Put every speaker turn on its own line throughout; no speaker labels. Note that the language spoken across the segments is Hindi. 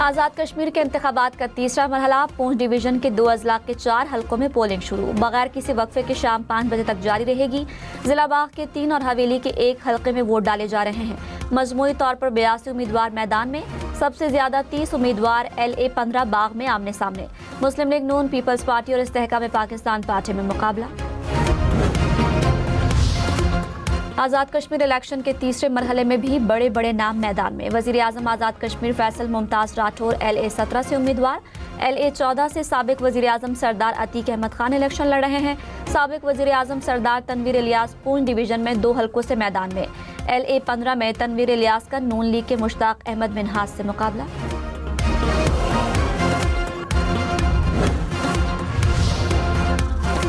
आज़ाद कश्मीर के इंतखाबात का तीसरा मरहला पूंछ डिवीजन के 2 अजला के 4 हलकों में पोलिंग शुरू बगैर किसी वक्फे के शाम 5 बजे तक जारी रहेगी। जिला बाग के 3 और हवेली के 1 हलके में वोट डाले जा रहे हैं। मजमूई तौर पर 82 उम्मीदवार मैदान में, सबसे ज्यादा 30 उम्मीदवार LA 15 बाग में आमने सामने। मुस्लिम लीग नून, पीपल्स पार्टी और इस्तेहकाम पाकिस्तान पार्टी में मुकाबला। आज़ाद कश्मीर इलेक्शन के तीसरे मरहले में भी बड़े बड़े नाम मैदान में। वजीर आजम आज़ाद कश्मीर फैसल मुमताज़ राठौर LA 17 से उम्मीदवार, LA 14 से साबिक वजीर आजम सरदार अतीक अहमद खान इलेक्शन लड़ रहे हैं। साबिक वजीर आजम सरदार तनवीर इलियास पूंछ डिवीजन में 2 हलकों से मैदान में। LA 15 में तनवीर इलियास का नून लीग के मुश्ताक अहमद मिनहास से मुकाबला।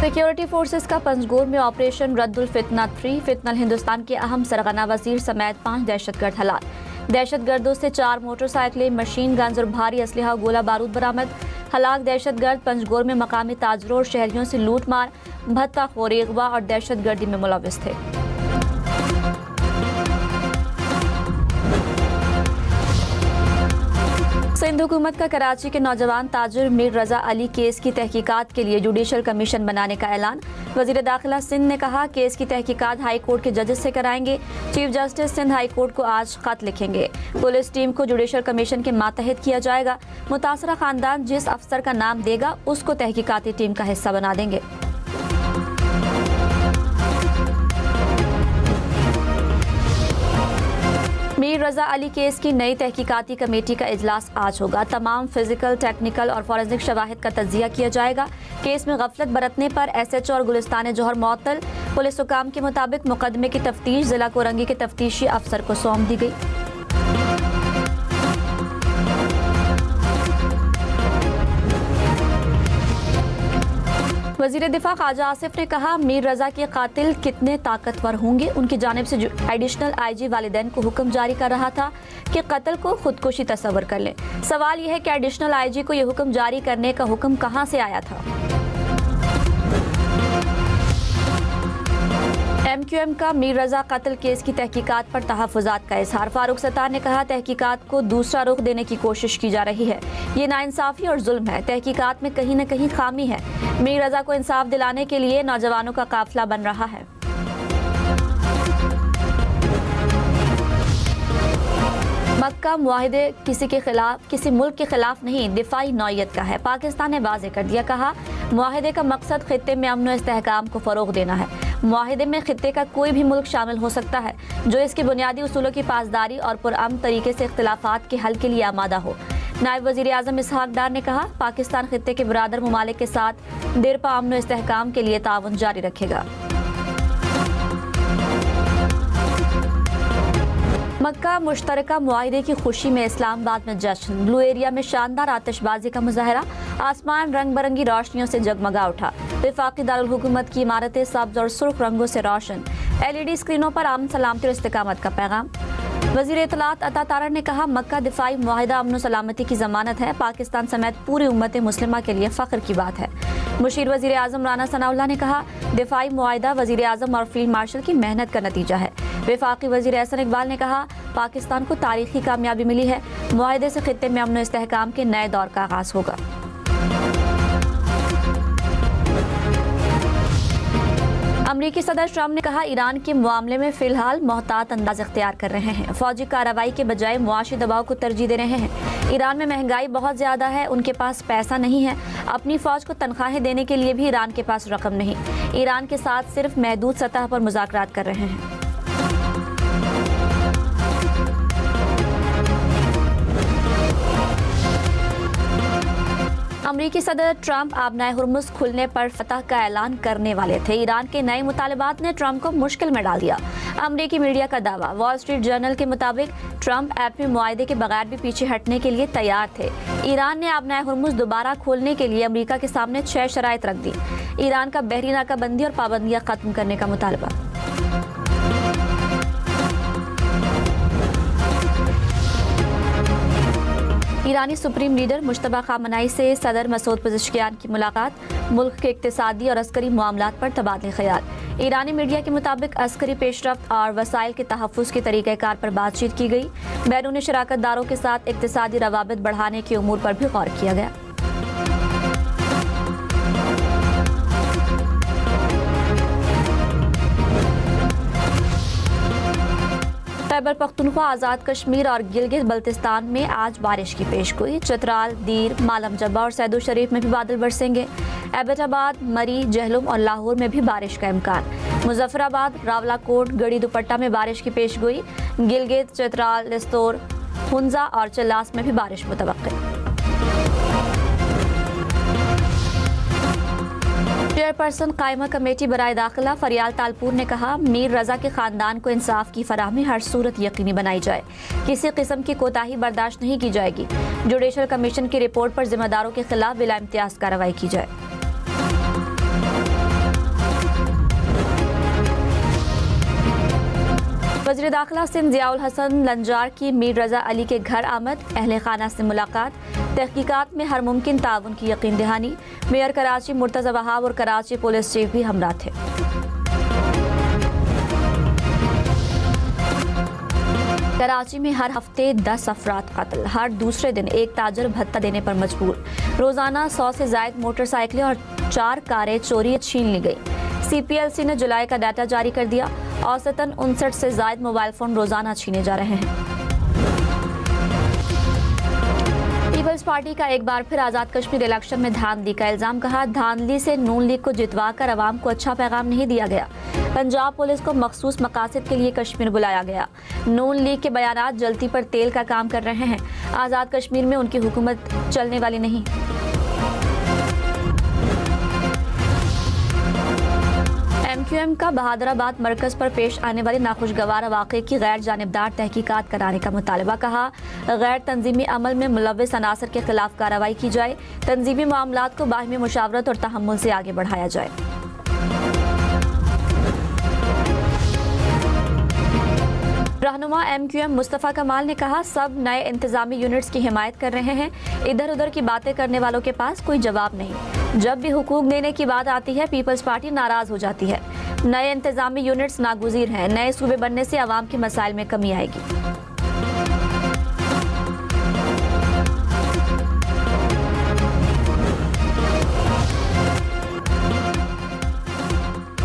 सिक्योरिटी फोर्सेस का पंजगोर में ऑपरेशन रद्दुल फितना 3 फितनल हिंदुस्तान के अहम सरगना वजीर समेत 5 दहशतगर्द हलाक। दहशतगर्दों से 4 मोटरसाइकिलें, मशीन गन्स और भारी असलहा गोला बारूद बरामद। हलाक दहशतगर्द पंजगोर में मकामी ताजरों और शहरियों से लूटमार, भत्ताखोरी, अगवा और दहशतगर्दी में मुलविस थे। सिंध हुकूमत का कराची के नौजवान ताजिर मीर रजा अली केस की तहकीकात के लिए जुडिशल कमीशन बनाने का ऐलान। वजीर दाखिला सिंध ने कहा केस की तहकीकात हाई कोर्ट के जजेस से कराएंगे। Chief justice Sindh high court को आज खत लिखेंगे। पुलिस टीम को जुडिशल कमीशन के मातहत किया जाएगा। मुतासरा खानदान जिस अफसर का नाम देगा उसको तहकीकाती टीम का हिस्सा बना देंगे। मीर रजा अली केस की नई तहकीकाती कमेटी का इजलास आज होगा। तमाम फिजिकल, टेक्निकल और फॉरेंसिक शवाहिद का तज्जिया किया जाएगा। केस में गफलत बरतने पर SHO और गुलिस्तान जौहर मुअत्तल। पुलिस हुकाम के मुताबिक मुकदमे की तफ्तीश जिला कोरंगी के तफ्तीशी अफसर को सौंप दी गई। वजीर दिफा ख्वाजा आसिफ ने कहा मीर रजा के कातिल कितने ताकतवर होंगे। उनकी जानिब से एडिशनल IG वालिदैन को हुक्म जारी कर रहा था कि कत्ल को खुदकुशी तस्वर कर लें। सवाल यह है कि एडिशनल IG को यह हुक्म जारी करने का हुक्म कहां से आया था। MQM का मीर रजा कत्ल केस की तहकीकात पर तहफ़्फ़ुज़ात का इज़हार। फारूक सत्तार ने कहा तहकीकात को दूसरा रुख देने की कोशिश की जा रही है। ये नाइंसाफ़ी और जुल्म है। तहकीकात में कहीं न कहीं खामी है। मीर रजा को इंसाफ दिलाने के लिए नौजवानों का काफिला बन रहा है। मक्का मुआहिदे किसी मुल्क के खिलाफ नहीं, दिफाई नौयत का है। पाकिस्तान ने वाज़ेह कर दिया। कहा मुआहिदे का मकसद खित्ते में अमन व इस्तेहकाम को फ़रोग़ देना है। मुआहिदे में खित्ते का कोई भी मुल्क शामिल हो सकता है जो इसके बुनियादी उसूलों की पासदारी और पुरअमन तरीके से इख्तिलाफात के हल के लिए आमादा हो। नायब वज़ीर आज़म इसहाक डार ने कहा पाकिस्तान खित्ते के बिरादर ममालिक के साथ देरपा अमन व इस्तेहकाम के लिए ताउन जारी रखेगा। मक्का मुश्तरका मुआहिदे की खुशी में इस्लामाबाद में जश्न। ब्लू एरिया में शानदार आतिशबाजी का मुजाहरा। आसमान रंग बिरंगी रोशनियों से जगमगा उठा। वफाकी दारुल हुकूमत की इमारतें सब्ज और सुर्ख रंगों से रोशन। LED स्क्रीनों पर अमन, सलामती और इस्तिकामत का पैगाम। वज़ीर इत्तलात अता तारड़ ने कहा मक्का दिफाई मुआहिदा अमन सलामती की जमानत है। पाकिस्तान समेत पूरी उम्मत मुस्लिमा के लिए फ़ख्र की बात है। मुशीर वज़ीर आज़म राना सनाउल्लाह ने कहा दिफाई मुआहिदा वज़ीर आज़म और फील्ड मार्शल की मेहनत का नतीजा है। वफाकी वज़ीर एहसन इकबाल ने कहा पाकिस्तान को तारीखी कामयाबी मिली है। मुआहिदे से खित्ते में अमन व इस्तेहकाम के नए दौर का आगाज होगा। अमरीकी सदर ट्रंप ने कहा ईरान के मामले में फिलहाल मोहतात अंदाज इख्तियार कर रहे हैं। फौजी कार्रवाई के बजाय मुआशी दबाव को तरजीह दे रहे हैं। ईरान में महंगाई बहुत ज़्यादा है, उनके पास पैसा नहीं है। अपनी फ़ौज को तनख्वाहें देने के लिए भी ईरान के पास रकम नहीं। ईरान के साथ सिर्फ महदूद सतह पर मुज़ाकरात कर रहे हैं। अमरीकी सदर ट्रंप आबनाए हुर्मुज़ खुलने पर फतह का ऐलान करने वाले थे। ईरान के नए मुतालबात ने ट्रंप को मुश्किल में डाल दिया। अमरीकी मीडिया का दावा। वॉल स्ट्रीट जर्नल के मुताबिक ट्रंप एटमी मुआहिदे के बगैर भी पीछे हटने के लिए तैयार थे। ईरान ने आबनाए हुर्मुज़ दोबारा खोलने के लिए अमरीका के सामने 6 शराइत रख दी। ईरान का बहरी नाकाबंदी और पाबंदियाँ खत्म करने का मुतालबा। ईरानी सुप्रीम लीडर मुश्तबा खामनाई से सदर मसूद पेज़ेश्कियान की मुलाकात, मुल्क के इक़्तिसादी और अस्करी मामलात पर तबादले ख्याल। ईरानी मीडिया के मुताबिक अस्करी पेशरफ्त और वसाइल के तहफ़्फ़ुज़ के तरीक़ाकार पर बातचीत की गई। बैरूनी शराकतदारों के साथ इक़्तिसादी रवाबित बढ़ाने के उमूर पर भी गौर किया गया। खैबर पख्तूनख्वा, आज़ाद कश्मीर और गिलगित बल्तिस्तान में आज बारिश की पेशगोई। चतराल, दीर, मालम जब्बा और सैदो शरीफ में भी बादल बरसेंगे। एबटाबाद, मरी, जहलुम और लाहौर में भी बारिश का इम्कान। मुजफ्फराबाद, रावलाकोट, गड़ी दुपट्टा में बारिश की पेशगोई। गिलगित, चतराल, लिस्तोर, हुंजा और चल्लास में भी बारिश मुतवक्किल। चेयरपर्सन कायमा कमेटी बराए दाखिला फरियाल तालपुर ने कहा, मीर रजा के खानदान को इंसाफ की फराहमी हर सूरत यकीनी बनाई जाए। किसी किस्म की कोताही बर्दाश्त नहीं की जाएगी। जुडिशल कमीशन की रिपोर्ट पर जिम्मेदारों के खिलाफ बिला इम्तियाज कार्रवाई की जाए। वज़ीर दाखिला सिंध ज़ियाउल हसन लंजार की मीर रजा अली के घर आमद, अहले खाना से मुलाकात, तहकीकात में हर मुमकिन ताउन की यकीन दहानी। मेयर कराची मुर्तज़ा वहाब और कराची पुलिस चीफ भी हमरा थे। कराची में हर हफ्ते 10 अफराद कत्ल, हर दूसरे दिन एक ताजर भत्ता देने पर मजबूर। रोजाना 100 से जायद मोटरसाइकिलें और 4 कारें चोरी छीन ली गई। CPLC ने जुलाई का डाटा जारी कर दिया। औसतन 59 से जायद मोबाइल फोन रोजाना छीने जा रहे हैं। पीपल्स पार्टी का एक बार फिर आज़ाद कश्मीर इलेक्शन में धांधली का इल्जाम। कहा, धांधली से नून लीग को जितवा कर अवाम को अच्छा पैगाम नहीं दिया गया। पंजाब पुलिस को मखसूस मकासद के लिए कश्मीर बुलाया गया। नून लीग के बयानात जलती पर तेल का काम कर रहे हैं। आज़ाद कश्मीर में उनकी हुकूमत चलने वाली नहीं। MQM का बहादुराबाद मरकज पर पेश आने वाले नाखुशगवार वाक़े की गैर जानिबदार तहकीकात कराने का मुतालबा। कहा, गैर तंजीमी अमल में मुलव्विस अनासर के खिलाफ कार्रवाई की जाए। तंजीमी मामलात को बाहिमी मुशावरत और तहम्मुल से आगे बढ़ाया जाए। रहनुमा MQM मुस्तफ़ा कमाल ने कहा, सब नए इंतजामी यूनिट्स की हिमायत कर रहे हैं। इधर उधर की बातें करने वालों के पास कोई जवाब नहीं। जब भी हुकूक देने की बात आती है, पीपल्स पार्टी नाराज हो जाती है। नए इंतजामी यूनिट्स नागुज़ीर हैं। नए सूबे बनने से आवाम के मसाइल में कमी आएगी।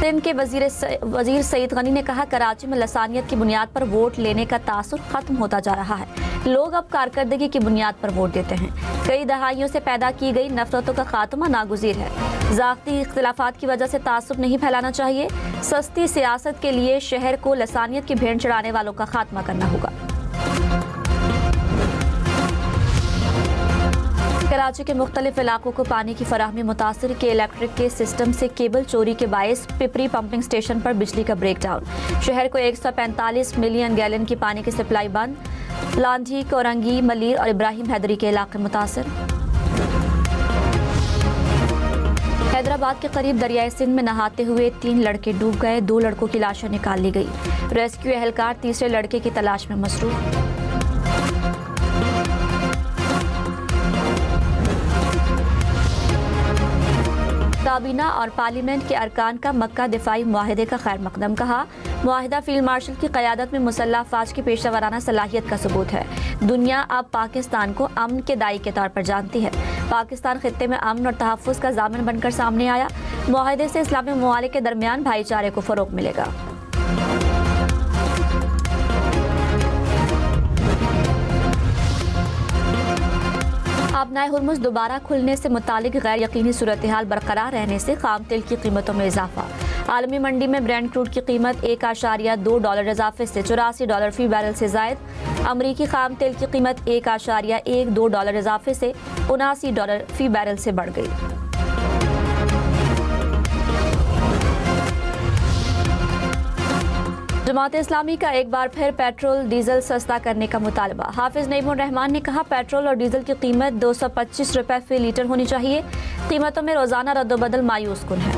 सिंध के वजीर सईद गनी ने कहा, कराची में लसानियत की बुनियाद पर वोट लेने का तासुर खत्म होता जा रहा है। लोग अब कारकर्दगी की बुनियाद पर वोट देते हैं। कई दहाइयों से पैदा की गई नफरतों का खात्मा नागुज़ीर है। ज़ाती इख्तिलाफात की वजह से तासुब नहीं फैलाना चाहिए। सस्ती सियासत के लिए शहर को लसानियत की भेंट चढ़ाने वालों का खात्मा करना होगा। कराची के मुख्तलिफ इलाकों को पानी की फराहमी मुतासिर के इलेक्ट्रिक के सिस्टम से केबल चोरी के बायस पिपरी पंपिंग स्टेशन पर बिजली का ब्रेकडाउन। शहर को 145 मिलियन गैलन की पानी की सप्लाई बंद। लांधी, कोरंगी, मलीर और इब्राहिम हैदरी के इलाके मुतासिर। हैदराबाद के करीब दरियाए सिंध में नहाते हुए 3 लड़के डूब गए। 2 लड़कों की लाशें निकाल ली गई। रेस्क्यू एहलकार तीसरे लड़के की तलाश में मसरूफ। काबीना और पार्लियामेंट के अरकान का मक्का दिफाई मुआहदे का खैर मकदम। कहा, मुआहदा फील्ड मार्शल की क़यादत में मुसल्लह अफ़वाज की पेशा सलाहियत का सबूत है। दुनिया अब पाकिस्तान को अमन के दाई के तौर पर जानती है। पाकिस्तान खित्ते में अमन और तहफ़्फ़ुज़ का ज़ामिन बनकर सामने आया। मुआहदे से इस्लामी ममालिक के दरमियान भाईचारे को फ़रोग़ मिलेगा। आबनाए हुर्मुज़ दोबारा खुलने से मुतालिक गैर यकीनी सूरत हाल बरकरार रहने से खाम तेल की कीमतों में इजाफा। आलमी मंडी में ब्रेंट क्रूड की कीमत $1.2 इजाफे से $84 फी बैरल से जायद। अमरीकी खाम तेल की कीमत $1.12 इजाफे से $79 फी बैरल से बढ़ गई। जमात इस्लामी का एक बार फिर पेट्रोल डीजल सस्ता करने का मुतालबा। हाफिज नईमुर रहमान ने कहा, पेट्रोल और डीजल की कीमत 225 रुपए फी लीटर होनी चाहिए। कीमतों में रोजाना रद्दोबदल मायूस कुन है।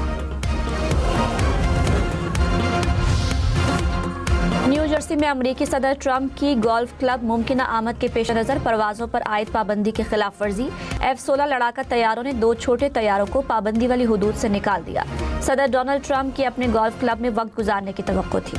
न्यू जर्सी में अमेरिकी सदर ट्रंप की गोल्फ क्लब मुमकिन आमद के पेश नज़र परवाजों पर आयद पाबंदी की खिलाफ वर्जी। F-16 लड़ाका तैयारों ने 2 छोटे तैयारों को पाबंदी वाली हुदूद से निकाल दिया। सदर डोनाल्ड ट्रंप की अपने गोल्फ क्लब में वक्त गुजारने की तवक्को थी।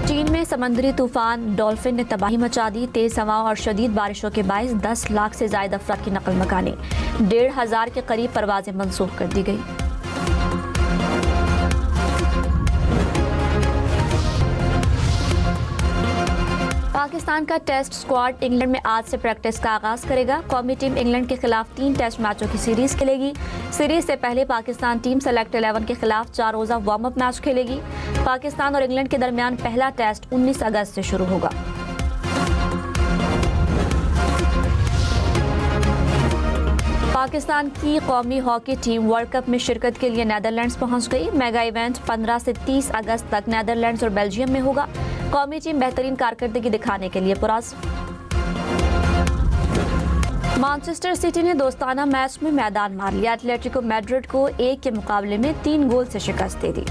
चीन में समंदरी तूफान डॉल्फिन ने तबाही मचा दी। तेज हवाओं और शदीद बारिशों के बायस 10 लाख से ज्यादा अफराद की नकल मकानी, 1,500 के करीब परवाजें मंसूख कर दी गई। पाकिस्तान का टेस्ट स्क्वाड इंग्लैंड में आज से प्रैक्टिस का आगाज करेगा। कौमी टीम इंग्लैंड के खिलाफ 3 टेस्ट मैचों की सीरीज खेलेगी। सीरीज से पहले पाकिस्तान टीम सेलेक्ट 11 के खिलाफ 4 रोजा वार्म अप मैच खेलेगी। पाकिस्तान और इंग्लैंड के दरमियान पहला टेस्ट 19 अगस्त से शुरू होगा। पाकिस्तान की कौमी हॉकी टीम वर्ल्ड कप में शिरकत के लिए नीदरलैंड्स पहुंच गई। मेगा इवेंट 15 से 30 अगस्त तक नीदरलैंड्स और बेल्जियम में होगा। कौमी टीम बेहतरीन कारकर्दगी दिखाने के लिए पुरस्कार। मैनचेस्टर सिटी ने दोस्ताना मैच में मैदान मार लिया। एटलेटिको मैड्रिड को 1 के मुकाबले में 3 गोल से शिकस्त दे दी।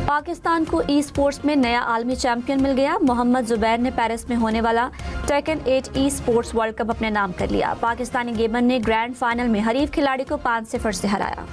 पाकिस्तान को ई स्पोर्ट्स में नया आलमी चैंपियन मिल गया। मोहम्मद जुबैर ने पेरिस में होने वाला taken 8 e sports world cup अपने नाम कर लिया। पाकिस्तानी गेमर ने ग्रैंड फाइनल में हरीफ खिलाड़ी को 5-0 से हराया।